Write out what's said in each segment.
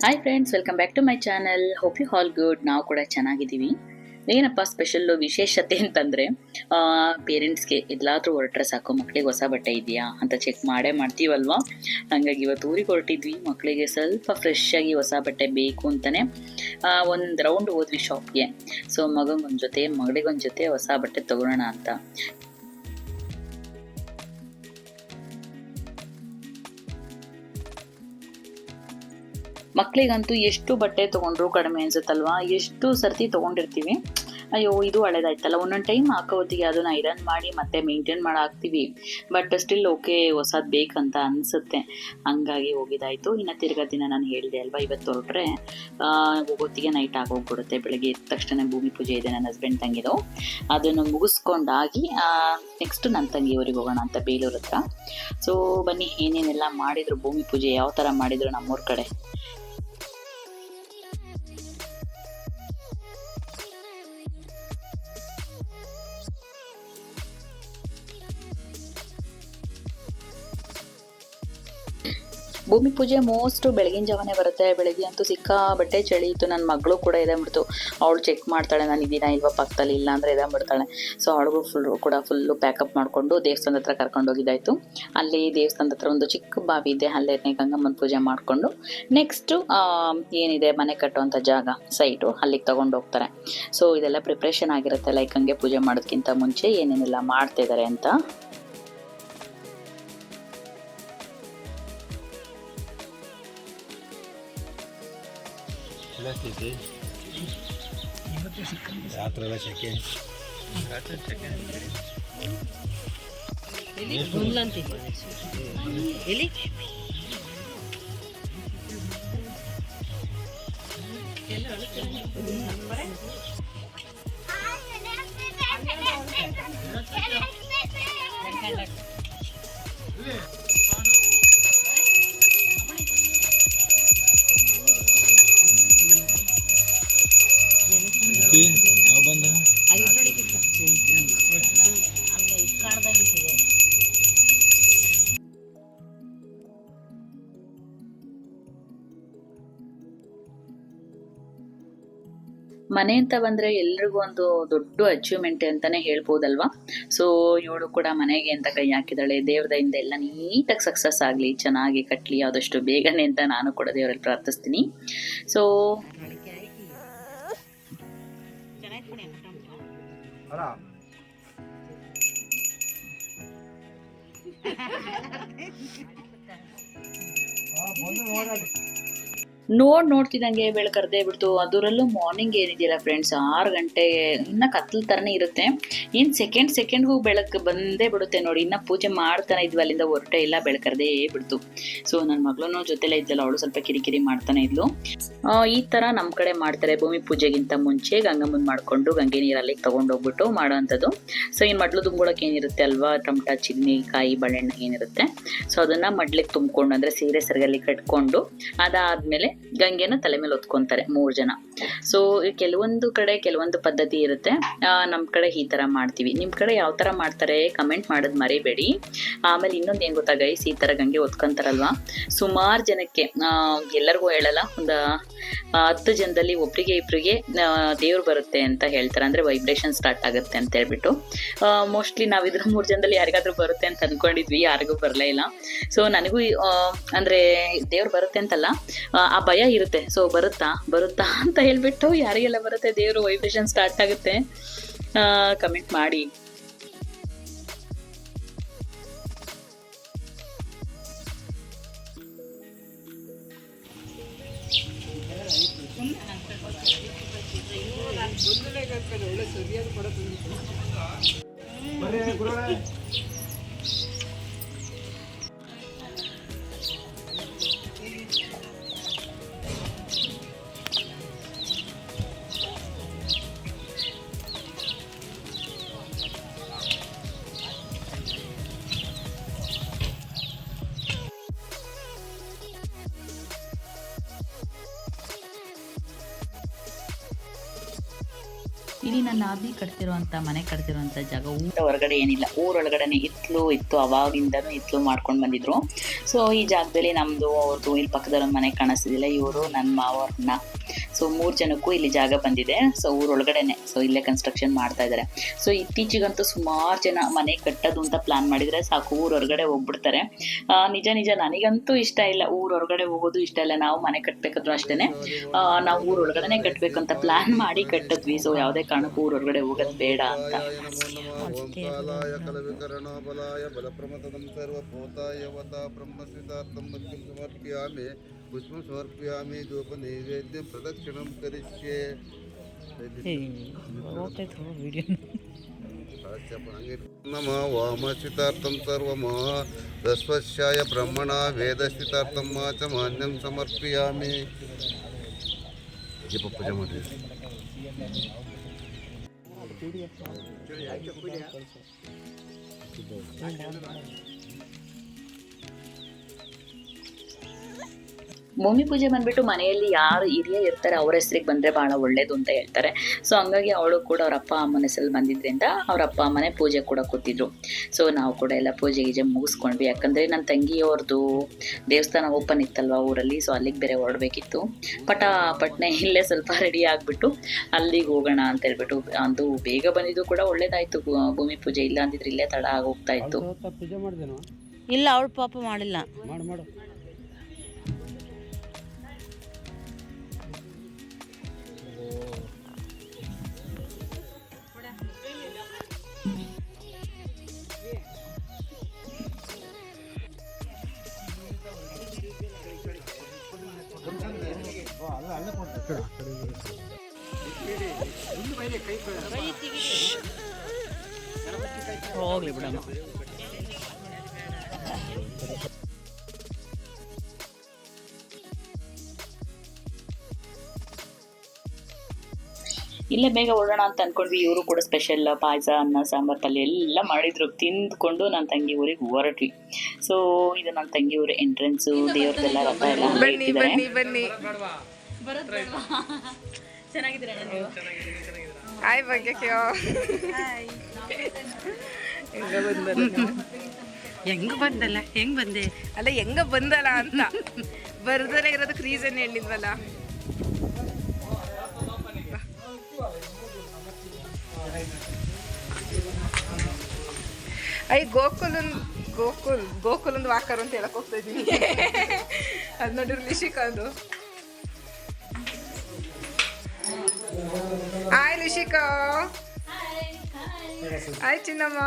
Hi friends, welcome back to my channel. Hope you all good. ನಾವು ಕೂಡ ಚೆನ್ನಾಗಿದ್ದೀವಿ. ಏನಪ್ಪ ಸ್ಪೆಷಲ್ಲು ವಿಶೇಷತೆ ಅಂತಂದರೆ, ಪೇರೆಂಟ್ಸ್ಗೆ ಎಲ್ಲಾದರೂ ಹೊರಟ್ರೆ ಸಾಕು, ಮಕ್ಕಳಿಗೆ ಹೊಸ ಬಟ್ಟೆ ಇದೆಯಾ ಅಂತ ಚೆಕ್ ಮಾಡೇ ಮಾಡ್ತೀವಲ್ವ. ಹಾಗಾಗಿ ಇವತ್ತು ಊರಿಗೆ ಹೊರಟಿದ್ವಿ. ಮಕ್ಕಳಿಗೆ ಸ್ವಲ್ಪ ಫ್ರೆಶ್ ಆಗಿ ಹೊಸ ಬಟ್ಟೆ ಬೇಕು ಅಂತಲೇ ಒಂದು ರೌಂಡ್ ಹೋದ್ವಿ ಶಾಪ್ಗೆ. ಸೊ ಮಗನಿಗೊಂದು ಜೊತೆ, ಮಗಳಿಗೊಂದು ಜೊತೆ ಹೊಸ ಬಟ್ಟೆ ತೊಗೊಳೋಣ ಅಂತ. ಮಕ್ಕಳಿಗಂತೂ ಎಷ್ಟು ಬಟ್ಟೆ ತೊಗೊಂಡ್ರು ಕಡಿಮೆ ಅನ್ಸುತ್ತಲ್ವಾ. ಎಷ್ಟು ಸರ್ತಿ ತೊಗೊಂಡಿರ್ತೀವಿ, ಅಯ್ಯೋ ಇದು ಹಳೇದಾಯ್ತಲ್ಲ. ಒಂದೊಂದು ಟೈಮ್ ಹಾಕೋ ಹೊತ್ತಿಗೆ ಅದನ್ನು ಐರನ್ ಮಾಡಿ ಮತ್ತೆ ಮೇಂಟೈನ್ ಮಾಡಿ ಹಾಕ್ತೀವಿ. ಬಟ್ ಸ್ಟಿಲ್ ಓಕೆ, ಹೊಸದು ಬೇಕಂತ ಅನಿಸುತ್ತೆ. ಹಂಗಾಗಿ ಹೋಗಿದ್ದಾಯಿತು. ಇನ್ನು ತಿರ್ಗಾ ದಿನ ನಾನು ಹೇಳಿದೆ ಅಲ್ವಾ, ಇವತ್ತು ಹೊರಟ್ರೆ ಹೋಗೋತ್ತಿಗೆ ನೈಟ್ ಆಗೋಗ್ಬಿಡುತ್ತೆ. ಬೆಳಗ್ಗೆ ಎದ್ದ ತಕ್ಷಣ ಭೂಮಿ ಪೂಜೆ ಇದೆ ನನ್ನ ಹಸ್ಬೆಂಡ್ ತಂಗಿದು. ಅದನ್ನು ಮುಗಿಸ್ಕೊಂಡಾಗಿ ನೆಕ್ಸ್ಟ್ ನನ್ನ ತಂಗಿ ಊರಿಗೆ ಹೋಗೋಣ ಅಂತ, ಬೇಲೂರು ಹತ್ರ. ಸೊ ಬನ್ನಿ, ಏನೇನೆಲ್ಲ ಮಾಡಿದರು, ಭೂಮಿ ಪೂಜೆ ಯಾವ ಥರ ಮಾಡಿದರು ನಮ್ಮೂರ ಕಡೆ. ಭೂಮಿ ಪೂಜೆ ಮೋಸ್ಟ್ ಬೆಳಗಿನ ಜಾವನೇ ಬರುತ್ತೆ. ಬೆಳಗ್ಗೆ ಅಂತೂ ಸಿಕ್ಕಾಬಟ್ಟೆ ಚಳಿ ಇತ್ತು. ನನ್ನ ಮಗಳು ಕೂಡ ಬಿಡ್ತು. ಅವಳು ಚೆಕ್ ಮಾಡ್ತಾಳೆ ನಾನು ಇದೀನ ಇಲ್ವಾ ಪಕ್ಕದಲ್ಲಿ, ಇಲ್ಲ ಅಂದರೆ ಬಿಡ್ತಾಳೆ. ಸೊ ಅವಳಿಗೂ ಫುಲ್ಲು ಪ್ಯಾಕಪ್ ಮಾಡಿಕೊಂಡು ದೇವಸ್ಥಾನದ ಹತ್ರ ಕರ್ಕೊಂಡೋಗಿದ್ದಾಯಿತು. ಅಲ್ಲಿ ದೇವಸ್ಥಾನದ ಹತ್ರ ಒಂದು ಚಿಕ್ಕ ಬಾವಿ ಇದೆ, ಅಲ್ಲೇ ಗಂಗಮ್ಮನ ಪೂಜೆ ಮಾಡಿಕೊಂಡು ನೆಕ್ಸ್ಟು ಏನಿದೆ ಮನೆ ಕಟ್ಟುವಂಥ ಜಾಗ ಸೈಟು, ಅಲ್ಲಿಗೆ ತೊಗೊಂಡು ಹೋಗ್ತಾರೆ. ಸೊ ಇದೆಲ್ಲ ಪ್ರಿಪ್ರೇಷನ್ ಆಗಿರುತ್ತೆ, ಲೈಕ್ ಹಂಗೆ ಪೂಜೆ ಮಾಡೋದಕ್ಕಿಂತ ಮುಂಚೆ ಏನೇನೆಲ್ಲ ಮಾಡ್ತಿದ್ದಾರೆ ಅಂತ. ರಾತ್ರೆಲ್ಲ ಸೆಕೆ ಎಲ್ಲಿ ಯಾವ ಬಂದ ಮನೆ ಅಂತ ಬಂದರೆ ಎಲ್ರಿಗೂ ಒಂದು ದೊಡ್ಡ ಅಚೀವ್ಮೆಂಟ್ ಅಂತಲೇ ಹೇಳ್ಬೋದಲ್ವಾ. ಸೊ ಇವಳು ಕೂಡ ಮನೆಗೆ ಅಂತ ಕೈ ಹಾಕಿದ್ದಾಳೆ. ದೇವ್ರದಿಂದ ಎಲ್ಲ ನೀಟಾಗಿ ಸಕ್ಸಸ್ ಆಗಲಿ, ಚೆನ್ನಾಗಿ ಕಟ್ಟಲಿ ಆದಷ್ಟು ಬೇಗನೆ ಅಂತ ನಾನು ಕೂಡ ದೇವರಲ್ಲಿ ಪ್ರಾರ್ಥಿಸ್ತೀನಿ. ಸೊ ನೋಡ್ತಿದ್ದಂಗೆ ಬೆಳಕರ್ದೇ ಬಿಡ್ತು. ಅದರಲ್ಲೂ ಮಾರ್ನಿಂಗ್ ಏನಿದೆಯಲ್ಲ ಫ್ರೆಂಡ್ಸ್, 6 ಗಂಟೆ ಇನ್ನು ಕತ್ಲ ಥರನೇ ಇರುತ್ತೆ. ಏನು ಸೆಕೆಂಡ್ಗೂ ಬೆಳಕು ಬಂದೇ ಬಿಡುತ್ತೆ ನೋಡಿ. ಇನ್ನು ಪೂಜೆ ಮಾಡ್ತಾನೆ ಇದ್ವಿ, ಅಲ್ಲಿಂದ ಹೊರಟೆ ಇಲ್ಲ, ಬೆಳಕರ್ದೇ ಬಿಡ್ತು. ಸೊ ನನ್ನ ಮಗಳೂ ಜೊತೆಲೇ ಇದ್ದಲ್ಲ, ಅವಳು ಸ್ವಲ್ಪ ಕಿರಿಕಿರಿ ಮಾಡ್ತಾನೆ ಇದ್ಲು. ಈ ಥರ ನಮ್ಮ ಕಡೆ ಮಾಡ್ತಾರೆ. ಭೂಮಿ ಪೂಜೆಗಿಂತ ಮುಂಚೆ ಗಂಗಮ್ಮನ ಮಾಡಿಕೊಂಡು ಗಂಗೆ ನೀರಲ್ಲಿ ತೊಗೊಂಡೋಗ್ಬಿಟ್ಟು ಮಾಡೋವಂಥದ್ದು. ಸೊ ಈ ಮಡ್ಲು ತುಂಬ್ಕೊಳಕ್ಕೆ ಏನಿರುತ್ತೆ ಅಲ್ವಾ, ಟಮಟ, ಚಿನ್ನಿ, ಕಾಯಿ, ಬಾಳೆಹಣ್ಣು ಏನಿರುತ್ತೆ, ಸೊ ಅದನ್ನು ಮಡ್ಲಿಗೆ ತುಂಬಿಕೊಂಡು, ಅಂದರೆ ಸೀರೆ ಸೆರಗಲ್ಲಿ ಕಟ್ಕೊಂಡು ಅದಾದಮೇಲೆ ಗಂಗೆನ ತಲೆ ಮೇಲೆ ಹೊತ್ಕೊಂತಾರೆ 3 ಜನ. ಸೊ ಕೆಲವೊಂದು ಕಡೆ ಕೆಲವೊಂದು ಪದ್ಧತಿ ಇರುತ್ತೆ. ನಮ್ಮ ಕಡೆ ಈ ಥರ ಮಾಡ್ತೀವಿ. ನಿಮ್ಮ ಕಡೆ ಯಾವ ಥರ ಮಾಡ್ತಾರೆ ಕಮೆಂಟ್ ಮಾಡೋದು ಮರಿಬೇಡಿ. ಆಮೇಲೆ ಇನ್ನೊಂದು ಏನು ಗೊತ್ತಾ ಗೈಸ್, ಈ ಥರ ಗಂಗೆ ಹೊತ್ಕೊಂತಾರಲ್ವ, ಸುಮಾರು ಜನಕ್ಕೆ, ಎಲ್ಲರಿಗೂ ಹೇಳಲ್ಲ, ಒಂದು 10 ಜನದಲ್ಲಿ ಒಬ್ಬರಿಗೆ ಇಬ್ಬರಿಗೆ ದೇವ್ರು ಬರುತ್ತೆ ಅಂತ ಹೇಳ್ತಾರೆ. ಅಂದರೆ ವೈಬ್ರೇಷನ್ ಸ್ಟಾರ್ಟ್ ಆಗುತ್ತೆ ಅಂತ ಹೇಳ್ಬಿಟ್ಟು. ಮೋಸ್ಟ್ಲಿ ನಾವಿದ್ರ 3 ಜನದಲ್ಲಿ ಯಾರಿಗಾದ್ರೂ ಬರುತ್ತೆ ಅಂತ ಅಂದ್ಕೊಂಡಿದ್ವಿ, ಯಾರಿಗೂ ಬರಲೇ ಇಲ್ಲ. ಸೊ ನನಗೂ ಅಂದರೆ ದೇವ್ರು ಬರುತ್ತೆ ಅಂತಲ್ಲ, ಆ ಭಯ ಇರುತ್ತೆ. ಸೊ ಬರುತ್ತಾ ಅಂತ ಹೇಳ್ಬಿಟ್ಟು ಯಾರಿಗೆಲ್ಲ ಬರುತ್ತೆ ದೇವರು ವೈಬ್ರೇಷನ್ ಸ್ಟಾರ್ಟ್ ಆಗುತ್ತೆ ಕಮೆಂಟ್ ಮಾಡಿ. ಇಲ್ಲಿ ನನ್ನ ಆದಿ ಕಟ್ತಿರುವಂಥ ಮನೆ ಕಟ್ತಿರುವಂಥ ಜಾಗ ಊಟ ಹೊರಗಡೆ ಏನಿಲ್ಲ, ಊರೊಳಗಡೆ ಇತ್ಲ ಹಿತ್ತಲು ಇತ್ತು, ಅವಾಗಿಂದನೂ ಹಿತ್ತಲು ಮಾಡ್ಕೊಂಡು ಬಂದಿದ್ರು. ಸೊ ಈ ಜಾಗದಲ್ಲಿ ನಮ್ಮದು ಅವ್ರದ್ದು ಇಲ್ಲಿ ಪಕ್ಕದಲ್ಲಿ ಒಂದು ಮನೆ ಕಾಣಿಸ್ತಿದ್ದಿಲ್ಲ, ಇವರು ನನ್ನ ಮಾವವ್ರನ್ನ. ಸೊ 3 ಜನಕ್ಕೂ ಇಲ್ಲಿ ಜಾಗ ಬಂದಿದೆ. ಸೊ ಊರೊಳಗಡೆನೆ, ಸೊ ಇಲ್ಲೇ ಕನ್ಸ್ಟ್ರಕ್ಷನ್ ಮಾಡ್ತಾ ಇದ್ದಾರೆ. ಸೊ ಇತ್ತೀಚೆಗಂತೂ ಸುಮಾರು ಜನ ಮನೆ ಕಟ್ಟೋದು ಅಂತ ಪ್ಲಾನ್ ಮಾಡಿದರೆ ಸಾಕು ಊರೊಳಗಡೆ ಹೋಗ್ಬಿಡ್ತಾರೆ. ನಿಜ ನನಗಂತೂ ಇಷ್ಟ ಇಲ್ಲ, ಊರೊಳಗಡೆ ಹೋಗೋದು ಇಷ್ಟ ಇಲ್ಲ. ನಾವು ಮನೆ ಕಟ್ಟಬೇಕಾದ್ರೂ ಅಷ್ಟೇ ನಾವು ಊರೊಳಗಡೆ ಕಟ್ಟಬೇಕಂತ ಪ್ಲಾನ್ ಮಾಡಿ ಕಟ್ಟಿದ್ವಿ. ಸೊ ಯಾವುದೇ ಕಾರಣಕ್ಕೂ ಊರೊಳಗಡೆ ಹೋಗೋದು ಬೇಡ ಅಂತ. पुष्पं समर्पयामि धूपनैवेद्यं प्रदक्षिणं करिष्ये नमः वामस्थितार्थं सर्वम् तस्वस्याय ब्रह्मणा वेदस्थितार्थं च मान्यं समर्पयामि पूजा ಮಾಡಿ ಭೂಮಿ ಪೂಜೆ ಬಂದ್ಬಿಟ್ಟು ಮನೆಯಲ್ಲಿ ಯಾರು ಹಿರಿಯ ಇರ್ತಾರೆ ಅವ್ರ ಹೆಸರಿಗೆ ಬಂದರೆ ಭಾಳ ಒಳ್ಳೇದು ಅಂತ ಹೇಳ್ತಾರೆ. ಸೊ ಹಂಗಾಗಿ ಅವಳು ಕೂಡ ಅವ್ರ ಅಪ್ಪ ಅಮ್ಮನ ಹೆಸರಲ್ಲಿ ಬಂದಿದ್ದರಿಂದ ಅವ್ರ ಅಪ್ಪ ಅಮ್ಮನೇ ಪೂಜೆ ಕೂಡ ಕೂತಿದ್ರು. ಸೊ ನಾವು ಕೂಡ ಎಲ್ಲ ಪೂಜೆ ಗೀಜೆ ಮುಗಿಸ್ಕೊಂಡ್ವಿ. ಯಾಕಂದರೆ ನನ್ನ ತಂಗಿಯವ್ರದ್ದು ದೇವಸ್ಥಾನ ಓಪನ್ ಇತ್ತಲ್ವ ಊರಲ್ಲಿ, ಸೊ ಅಲ್ಲಿಗೆ ಬೇರೆ ಹೊರಡಬೇಕಿತ್ತು. ಪಟ್ನೆ ಇಲ್ಲೇ ಸ್ವಲ್ಪ ರೆಡಿ ಆಗಿಬಿಟ್ಟು ಅಲ್ಲಿಗೆ ಹೋಗೋಣ ಅಂತ ಹೇಳ್ಬಿಟ್ಟು ಅದು ಬೇಗ ಬಂದಿದ್ದು ಕೂಡ ಒಳ್ಳೇದಾಯಿತು. ಭೂಮಿ ಪೂಜೆ ಇಲ್ಲ ಅಂದಿದ್ರೆ ಇಲ್ಲೇ ತಡ ಆಗೋಗ್ತಾ ಇತ್ತು. ಇಲ್ಲ ಅವಳು ಪಾಪ ಮಾಡಿಲ್ಲ. ಮಾಡು ಹೋಗ್ಲಿ ಬಿಡಮ್ಮ. ಇಲ್ಲೇ ಬೇಗ ಓಡೋಣ ಅಂತ ಅಂದ್ಕೊಂಡ್ವಿ. ಇವರು ಕೂಡ ಸ್ಪೆಷಲ್ ಪಾಯಸ, ಅನ್ನ, ಸಾಂಬಾರು, ಪಲ್ಯ ಎಲ್ಲ ಮಾಡಿದ್ರು. ತಿಂದ್ಕೊಂಡು ನನ್ನ ತಂಗಿ ಊರಿಗೆ ಹೊರಟ್ವಿ. ಸೊ ಇದು ನನ್ನ ತಂಗಿ ಊರ ಎಂಟ್ರೆನ್ಸು. ದೇವ್ರದೆಲ್ಲ ರಥ ಎಲ್ಲ ಬನ್ನಿ ಚೆನ್ನಾಗಿದ್ದೀರಾ ನೀವು? ಹಾಯ್ ಭಾಗ್ಯಕ್ಕೆ. ಹೆಂಗ್ ಬಂದೆ ಅಲ್ಲ ಹೆಂಗ ಬಂದಲ್ಲ ಅಂತ ಬರ್ದಲ್ಲ ಇರೋದಕ್ಕೆ ರೀಸನ್ ಹೇಳಿದ್ವಲ್ಲ. ಗೋಕುಲಂದು ವಾಕರ್ ಅಂತ ಹೇಳಕ್ ಹೋಗ್ತಾ ಇದೀನಿ. ಅದ್ ನೋಡಿರಿ ಲಿಶಿಕಾದು. ಹಾಯ್ ಲಿಶಿಕಾ. ಹಾಯ್ ಚಿನ್ನಮ್ಮ.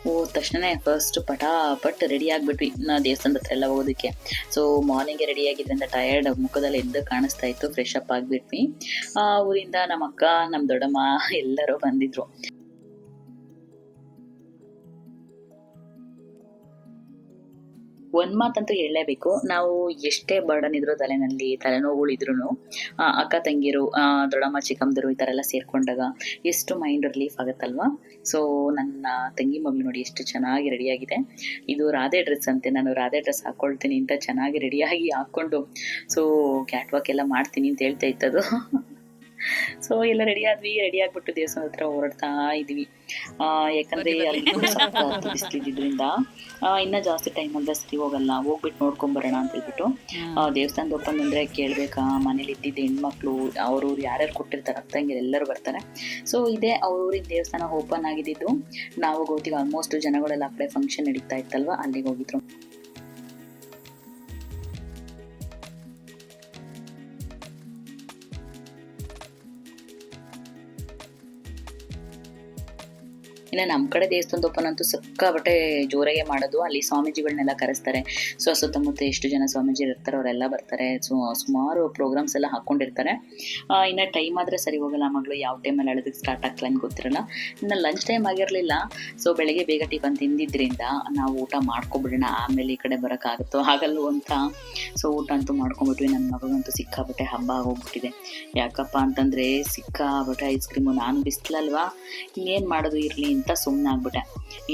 ಹೋದ ತಕ್ಷಣ ಫಸ್ಟ್ ಪಟಾಪಟ್ ರೆಡಿ ಆಗಿಬಿಟ್ವಿ ದೇವಸ್ಥಾನದ ಹತ್ರ ಎಲ್ಲ ಹೋಗೋದಕ್ಕೆ. ಸೊ ಮಾರ್ನಿಂಗೇ ರೆಡಿ ಆಗಿದ್ದರಿಂದ ಟಯರ್ಡ್ ಮುಖದಲ್ಲಿ ಎದ್ದು ಕಾಣಿಸ್ತಾ ಇತ್ತು. ಫ್ರೆಶ್ ಅಪ್ ಆಗಿಬಿಟ್ವಿ. ಊರಿಂದ ನಮ್ಮ ಅಕ್ಕ, ನಮ್ಮ ದೊಡ್ಡಮ್ಮ ಎಲ್ಲರೂ ಬಂದಿದ್ರು. ಒಂದು ಮಾತಂತೂ ಹೇಳಲೇಬೇಕು, ನಾವು ಎಷ್ಟೇ ಬರ್ಡನ್ ಇದ್ರು ತಲೆನಲ್ಲಿ, ತಲೆನೋವುಗಳಿದ್ರು ಅಕ್ಕ ತಂಗಿರು, ದೊಡ್ಡಮ್ಮ ಚಿಕ್ಕಮ್ಮದಿರು ಈ ಥರ ಎಲ್ಲ ಸೇರಿಕೊಂಡಾಗ ಎಷ್ಟು ಮೈಂಡ್ ರಿಲೀಫ್ ಆಗುತ್ತಲ್ವ. ಸೊ ನನ್ನ ತಂಗಿ ಮಗಳು ನೋಡಿ ಎಷ್ಟು ಚೆನ್ನಾಗಿ ರೆಡಿಯಾಗಿದೆ. ಇದು ರಾಧೆ ಡ್ರೆಸ್ ಅಂತೆ. ನಾನು ರಾಧೆ ಡ್ರೆಸ್ ಹಾಕ್ಕೊಳ್ತೀನಿ ಅಂತ ಚೆನ್ನಾಗಿ ರೆಡಿಯಾಗಿ ಹಾಕ್ಕೊಂಡು ಸೊ ಕ್ಯಾಟ್ ವಾಕ್ ಎಲ್ಲ ಮಾಡ್ತೀನಿ ಅಂತ ಹೇಳ್ತಾ ಇತ್ತದು. ಸೊ ಎಲ್ಲ ರೆಡಿ ಆಗಿಬಿಟ್ಟು ದೇವಸ್ಥಾನದ ಹತ್ರ ಹೊರಡ್ತಾ ಇದ್ವಿ. ಯಾಕಂದರೆ ಅಲ್ಲಿ ಬಿಸಿಲಿದ್ರಿಂದ ಇನ್ನೂ ಜಾಸ್ತಿ ಟೈಮ್ ಅಂದರೆ ಸರಿ ಹೋಗಲ್ಲ, ಹೋಗ್ಬಿಟ್ಟು ನೋಡ್ಕೊಂಬರೋಣ ಅಂತ ಹೇಳ್ಬಿಟ್ಟು ದೇವಸ್ಥಾನದ ಓಪನ್ ಅಂದರೆ ಕೇಳಬೇಕಾ, ಮನೇಲಿ ಇದ್ದಿದ್ದು ಹೆಣ್ಮಕ್ಳು ಅವ್ರವ್ರು ಯಾರ್ಯಾರು ಕೊಟ್ಟಿರ್ತಾರೆ ಅತ್ತಂಗಿರು ಎಲ್ಲರೂ ಬರ್ತಾರೆ. ಸೊ ಇದೇ ಅವ್ರೂರಿಗೆ ದೇವಸ್ಥಾನ ಓಪನ್ ಆಗಿದ್ದು. ನಾವು ಹೋಗ್ತೀವಿ. ಆಲ್ಮೋಸ್ಟ್ ಜನಗಳೆಲ್ಲ ಆ ಕಡೆ ಫಂಕ್ಷನ್ ನಡೀತಾ ಇತ್ತಲ್ವ, ಅಲ್ಲಿಗೆ ಹೋಗಿದ್ರು. ಇನ್ನು ನಮ್ಮ ಕಡೆ ದೇವಸ್ಥಾನದ ಓಪನ್ ಅಂತೂ ಸಿಕ್ಕಾಪಟ್ಟೆ ಜೋರಾಗೆ ಮಾಡೋದು. ಅಲ್ಲಿ ಸ್ವಾಮೀಜಿಗಳನ್ನೆಲ್ಲ ಕರೆಸ್ತಾರೆ. ಸೊ ಸುತ್ತಮುತ್ತ ಎಷ್ಟು ಜನ ಸ್ವಾಮೀಜಿ ಇರ್ತಾರೆ ಅವರೆಲ್ಲ ಬರ್ತಾರೆ. ಸೊ ಸುಮಾರು ಪ್ರೋಗ್ರಾಮ್ಸ್ ಎಲ್ಲ ಹಾಕ್ಕೊಂಡಿರ್ತಾರೆ. ಇನ್ನು ಟೈಮ್ ಆದರೆ ಸರಿ ಹೋಗಲ್ಲ. ಮಗಳು ಯಾವ ಟೈಮಲ್ಲಿ ಅಳೋದಕ್ಕೆ ಸ್ಟಾರ್ಟ್ ಆಗ್ತಲ್ಲ ಅಂತ ಗೊತ್ತಿರಲ್ಲ. ಇನ್ನು ಲಂಚ್ ಟೈಮ್ ಆಗಿರಲಿಲ್ಲ. ಸೊ ಬೆಳಗ್ಗೆ ಬೇಗ ಟಿಫನ್ ತಿಂದಿದ್ದರಿಂದ ನಾವು ಊಟ ಮಾಡ್ಕೊಬಿಡೋಣ, ಆಮೇಲೆ ಈ ಕಡೆ ಬರೋಕ್ಕಾಗುತ್ತೋ ಆಗಲ್ಲೋ ಅಂತ. ಸೊ ಊಟ ಅಂತೂ ಮಾಡ್ಕೊಂಬಿಟ್ವಿ. ನನ್ನ ಮಗಂತೂ ಸಿಕ್ಕಾಪಟ್ಟೆ ಹಬ್ಬ ಆಗೋಗ್ಬಿಟ್ಟಿದೆ. ಯಾಕಪ್ಪ ಅಂತಂದರೆ ಸಿಕ್ಕಾಪಟ್ಟೆ ಐಸ್ ಕ್ರೀಮು. ನಾನು ಬಿಸಿಲಲ್ವಾ, ಇನ್ನೇನು ಮಾಡೋದು ಇರಲಿ ಅಂತ ಸುಮ್ಮನೆ ಆಗ್ಬಿಟ್ಟೆ.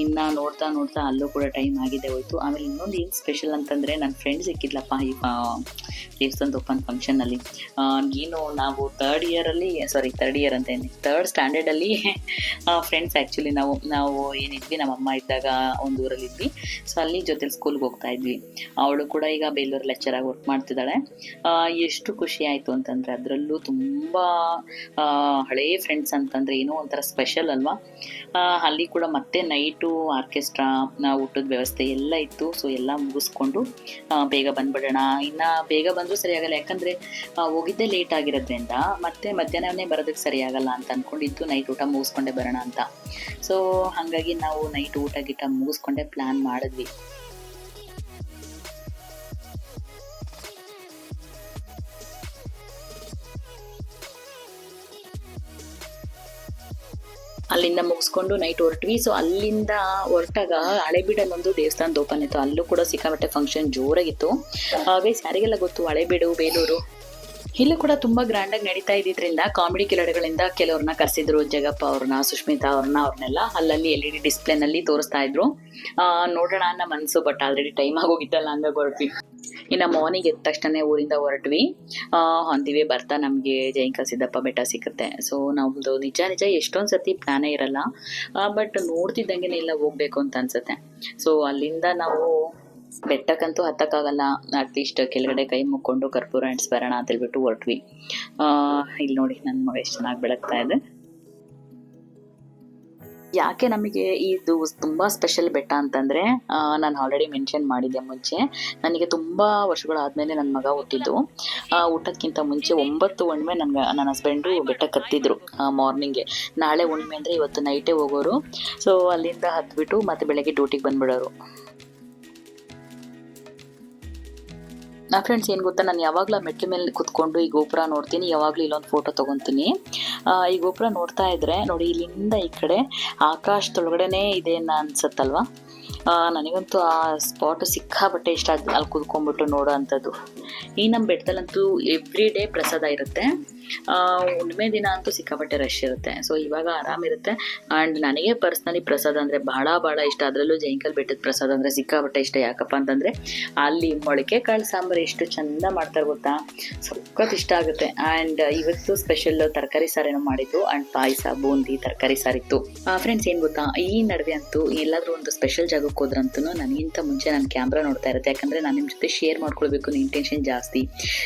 ಇನ್ನು ನೋಡ್ತಾ ನೋಡ್ತಾ ಅಲ್ಲೂ ಕೂಡ ಟೈಮ್ ಆಗಿದೆ ಹೋಯ್ತು. ಆಮೇಲೆ ಇನ್ನೊಂದು ಏನು ಸ್ಪೆಷಲ್ ಅಂತಂದರೆ ನನ್ನ ಫ್ರೆಂಡ್ ಸಿಕ್ಕಿದ್ಲಪ್ಪ ಈ ದೇವಸ್ಥಾನದ ಓಪನ್ ಫಂಕ್ಷನಲ್ಲಿ. ಏನು ನಾವು ಥರ್ಡ್ ಸ್ಟ್ಯಾಂಡರ್ಡಲ್ಲಿ ಫ್ರೆಂಡ್ಸ್ ಆ್ಯಕ್ಚುಲಿ ನಾವು ಏನಿದ್ವಿ ನಮ್ಮಮ್ಮ ಇದ್ದಾಗ ಒಂದು ಊರಲ್ಲಿದ್ವಿ. ಸೊ ಅಲ್ಲಿ ಜೊತೆಲಿ ಸ್ಕೂಲ್ಗೆ ಹೋಗ್ತಾ ಇದ್ವಿ. ಅವಳು ಕೂಡ ಈಗ ಬೇಲೂರು ಲೆಕ್ಚರಾಗಿ ವರ್ಕ್ ಮಾಡ್ತಿದ್ದಾಳೆ. ಎಷ್ಟು ಖುಷಿ ಆಯಿತು ಅಂತಂದರೆ ಅದರಲ್ಲೂ ತುಂಬ ಹಳೇ ಫ್ರೆಂಡ್ಸ್ ಅಂತಂದರೆ ಏನೋ ಒಂಥರ ಸ್ಪೆಷಲ್ ಅಲ್ವಾ. ಅಲ್ಲಿ ಕೂಡ ಮತ್ತೆ ನೈಟು ಆರ್ಕೆಸ್ಟ್ರಾ ಊಟದ ವ್ಯವಸ್ಥೆ ಎಲ್ಲ ಇತ್ತು. ಸೊ ಎಲ್ಲ ಮುಗಿಸ್ಕೊಂಡು ಬೇಗ ಬಂದ್ಬಿಡೋಣ. ಇನ್ನು ಬೇಗ ಬಂದರೂ ಸರಿಯಾಗಲ್ಲ, ಯಾಕಂದರೆ ಹೋಗಿದ್ದೇ ಲೇಟ್ ಆಗಿರೋದ್ರಿಂದ ಮತ್ತೆ ಮಧ್ಯಾಹ್ನವೇ ಬರೋದಕ್ಕೆ ಸರಿಯಾಗಲ್ಲ ಅಂತ ಅಂದ್ಕೊಂಡಿದ್ದು ನೈಟ್ ಊಟ ಮುಗಿಸ್ಕೊಂಡೇ ಬರೋಣ ಅಂತ. ಸೊ ಹಾಗಾಗಿ ನಾವು ನೈಟ್ ಊಟ ಮುಗಿಸ್ಕೊಂಡೇ ಪ್ಲ್ಯಾನ್ ಮಾಡಿದ್ವಿ. ಅಲ್ಲಿಂದ ಮುಗಿಸ್ಕೊಂಡು ನೈಟ್ ಹೊರಟ್ವಿ. ಸೊ ಅಲ್ಲಿಂದ ಹೊರಟಾಗ ಹಳೇಬೀಡಲ್ಲೊಂದು ದೇವಸ್ಥಾನದ ಓಪನ್ ಇತ್ತು. ಅಲ್ಲೂ ಕೂಡ ಸಿಕ್ಕಾಪಟ್ಟೆ ಫಂಕ್ಷನ್ ಜೋರಾಗಿತ್ತು. ಗೈಸ್ ಯಾರಿಗೆಲ್ಲ ಗೊತ್ತು ಹಳೇಬೀಡು ಬೇಲೂರು, ಇಲ್ಲೂ ಕೂಡ ತುಂಬ ಗ್ರ್ಯಾಂಡಾಗಿ ನಡೀತಾ ಇದ್ದಿದ್ದರಿಂದ ಕಾಮಿಡಿ ಕಿಲಾಡಿಗಳಿಂದ ಕೆಲವ್ರನ್ನ ಕರೆಸಿದ್ರು. ಜಗಪ್ಪ ಅವ್ರನ್ನ, ಸುಷ್ಮಿತಾ ಅವ್ರನ್ನೆಲ್ಲ ಅಲ್ಲಲ್ಲಿ LED ಡಿಸ್ಪ್ಲೇನಲ್ಲಿ ತೋರಿಸ್ತಾ ಇದ್ರು. ನೋಡೋಣ ಅನ್ನೋ ಮನಸ್ಸು, ಬಟ್ ಆಲ್ರೆಡಿ ಟೈಮ್ ಆಗೋಗಿತ್ತಲ್ಲ, ಹಂಗಾಗಿ ಹೊರಟ್ವಿ. ಇನ್ನು ಮಾರ್ನಿಂಗ್ ಎದ್ದ ತಕ್ಷಣ ಊರಿಂದ ಹೊರಟ್ವಿ. ಅಂತೀವಿ ಬರ್ತಾ ನಮಗೆ ಜಯಂಕಲ್ ಸಿದ್ದಪ್ಪ ಬೆಟ್ಟ ಸಿಕ್ಕುತ್ತೆ. ಸೊ ನಮ್ಮದು ನಿಜ ಎಷ್ಟೊಂದು ಸರ್ತಿ ಪ್ಲಾನೇ ಇರಲ್ಲ, ಬಟ್ ನೋಡ್ತಿದ್ದಂಗೆ ಎಲ್ಲ ಹೋಗ್ಬೇಕು ಅಂತ ಅನ್ಸುತ್ತೆ. ಸೊ ಅಲ್ಲಿಂದ ನಾವು ಬೆಟ್ಟಕ್ಕಂತೂ ಹತ್ತಕ್ಕಾಗಲ್ಲ, ಅಟ್ಲೀಸ್ಟ್ ಕೆಳಗಡೆ ಕೈ ಮುಕ್ಕೊಂಡು ಕರ್ಪೂರ ಅಂಟಿಸಿ ಬರೋಣ ಅಂತೇಳ್ಬಿಟ್ಟು ಹೊರಟ್ವಿ. ಇಲ್ಲಿ ನೋಡಿ ನನ್ನ ಮಗ ಎಷ್ಟು ಚೆನ್ನಾಗಿ ಬೆಳಗ್ತಾ ಇದೆ. ಯಾಕೆ ನಮಗೆ ಇದು ತುಂಬ ಸ್ಪೆಷಲ್ ಬೆಟ್ಟ ಅಂತಂದರೆ, ನಾನು ಆಲ್ರೆಡಿ ಮೆನ್ಷನ್ ಮಾಡಿದ್ದೆ ಮುಂಚೆ, ನನಗೆ ತುಂಬ ವರ್ಷಗಳಾದಮೇಲೆ ನನ್ನ ಮಗ ಹುಟ್ಟಿದ್ದು. ಊಟಕ್ಕಿಂತ ಮುಂಚೆ 9 ಹುಣ್ಣಿಮೆ ನನ್ನ ಹಸ್ಬೆಂಡು ಬೆಟ್ಟಕ್ಕೆ ಹತ್ತಿದ್ರು ಮಾರ್ನಿಂಗೆ. ನಾಳೆ ಹುಣ್ಣಿಮೆ ಅಂದರೆ ಇವತ್ತು ನೈಟೇ ಹೋಗೋರು. ಸೊ ಅಲ್ಲಿಂದ ಹತ್ಬಿಟ್ಟು ಮತ್ತೆ ಬೆಳಗ್ಗೆ ಡ್ಯೂಟಿಗೆ ಬಂದುಬಿಡೋರು. ಫ್ರೆಂಡ್ಸ್ ಏನು ಗೊತ್ತಾ, ನಾನು ಯಾವಾಗಲೂ ಮೆಟ್ಲ ಮೇಲೆ ಕುತ್ಕೊಂಡು ಈ ಗೋಪುರ ನೋಡ್ತೀನಿ, ಯಾವಾಗಲೂ ಇಲ್ಲೊಂದು ಫೋಟೋ ತೊಗೊತೀನಿ. ಈ ಗೋಪುರ ನೋಡ್ತಾ ಇದ್ರೆ ನೋಡಿ, ಇಲ್ಲಿಂದ ಈ ಕಡೆ ಆಕಾಶದೊಳಗಡೆನೇ ಇದೆ ಅನ್ಸುತ್ತಲ್ವ. ನನಗಂತೂ ಆ ಸ್ಪಾಟು ಸಿಕ್ಕಾಪಟ್ಟೆ ಇಷ್ಟ. ಅಲ್ಲಿ ಕುತ್ಕೊಂಡ್ಬಿಟ್ಟು ನೋಡೋ ಅಂಥದ್ದು. ಈ ನಮ್ಮ ಬೆಟ್ಟದಲ್ಲಂತೂ ಎವ್ರಿ ಡೇ ಪ್ರಸಾದ ಇರುತ್ತೆ. ಹುಣ್ಣಿಮೆ ದಿನ ಅಂತೂ ಸಿಕ್ಕಾಪಟ್ಟೆ ರಶ್ ಇರುತ್ತೆ. ಸೊ ಇವಾಗ ಆರಾಮಿರುತ್ತೆ. ಆ್ಯಂಡ್ ನನಗೆ ಪರ್ಸ್ನಲಿ ಪ್ರಸಾದ ಅಂದರೆ ಭಾಳ ಇಷ್ಟ. ಅದರಲ್ಲೂ ಜಯಂಕಲ್ ಬೆಟ್ಟದ ಪ್ರಸಾದ ಅಂದರೆ ಸಿಕ್ಕಾಪಟ್ಟೆ ಇಷ್ಟ. ಯಾಕಪ್ಪ ಅಂತಂದರೆ ಅಲ್ಲಿ ಮೊಳಕೆ ಕಾಳು ಸಾಂಬಾರು ಎಷ್ಟು ಚೆಂದ ಮಾಡ್ತಾರೆ ಗೊತ್ತಾ, ಸಖತ್ ಇಷ್ಟ ಆಗುತ್ತೆ. ಆ್ಯಂಡ್ ಇವತ್ತು ಸ್ಪೆಷಲ್ ತರಕಾರಿ ಸಾರೇನೋ ಮಾಡಿದ್ದು, ಆ್ಯಂಡ್ ಪಾಯಸ, ಬೂಂದಿ, ತರಕಾರಿ ಸಾರಿತ್ತು. ಫ್ರೆಂಡ್ಸ್ ಏನು ಗೊತ್ತಾ, ಈ ನಡುವೆ ಅಂತೂ ಎಲ್ಲಾದರೂ ಒಂದು ಸ್ಪೆಷಲ್ ಜಾಗಕ್ಕೆ ಹೋದ್ರಂತೂ ನನಗಿಂತ ಮುಂಚೆ ನನ್ನ ಕ್ಯಾಮ್ರಾ ನೋಡ್ತಾ ಇರುತ್ತೆ. ಯಾಕಂದರೆ ನಾನು ನಿಮ್ಮ ಜೊತೆ ಶೇರ್ ಮಾಡ್ಕೊಳ್ಬೇಕು ಅನ್ನೋ ಇಂಟೆನ್ಷನ್ ಜಾಸ್ತಿ.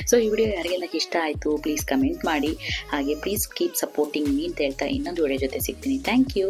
ಸೊ ಈ ವಿಡಿಯೋ ಯಾರಿಗೆಲ್ಲ ಇಷ್ಟ ಆಯಿತು ಪ್ಲೀಸ್ ಕಮೆಂಟ್ ಮಾಡಿ. ಹಾಗೆ ಪ್ಲೀಸ್ ಕೀಪ್ ಸಪೋರ್ಟಿಂಗ್ ಮೀ ಅಂತ ಹೇಳ್ತಾ ಇನ್ನೊಂದು ವಿಡಿಯೋ ಜೊತೆ ಸಿಗ್ತೀನಿ. Thank you.